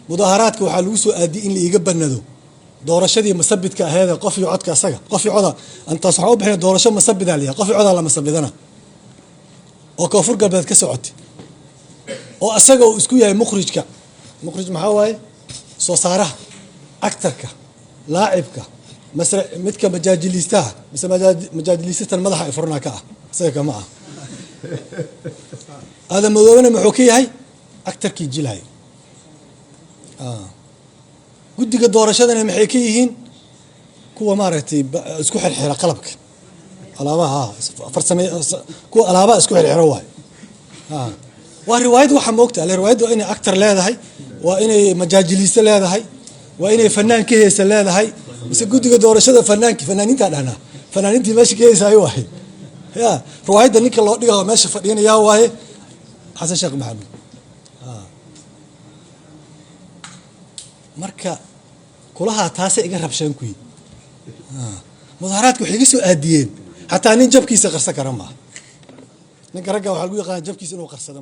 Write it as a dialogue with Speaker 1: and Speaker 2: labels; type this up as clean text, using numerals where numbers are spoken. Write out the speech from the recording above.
Speaker 1: مظاهراتك waxaa lagu soo aadi in la iga banado doorashadii masabidka ahayd qof iyo codka asaga qof iyo coda anta saxoo bixin doorasho masabid aliya qof iyo coda la masabidana oo koonfur galbeed ka socotay oo asaga uu isku yahay mukhrijka maxaa waaye soo saaraha actorka laacibka masra midka majaajilistaha majaajilistaha madaxa ay furna ka ah asaga kama ah هذا مدونة محوكية هاي أكتر كي جيل هاي قد قدورة شذنا محيكيين كوا مارتي اسكو حرحرة قلبك علابها فرسمي كوا علابها اسكو حرحرة واي والروايد وحموقت على الروايد وإني أكتر لا هاي وإني مجاجليس لا هاي وإني فنان كيس لا هاي بس قد قدورة شذا فنانين تاعنا فنانين تي ماشي كيس هاي واحد يا روايد نيك الله دغه ماشي فدينا يا واي حسن شيخ محمد marka kulaha taasay iga rabshan ku mudaharaadku waxay soo aadiyeen hatta nin jabkiisa qarsa karama ninka ragga waxa lagu yaqaan jabkiisa inuu qarsado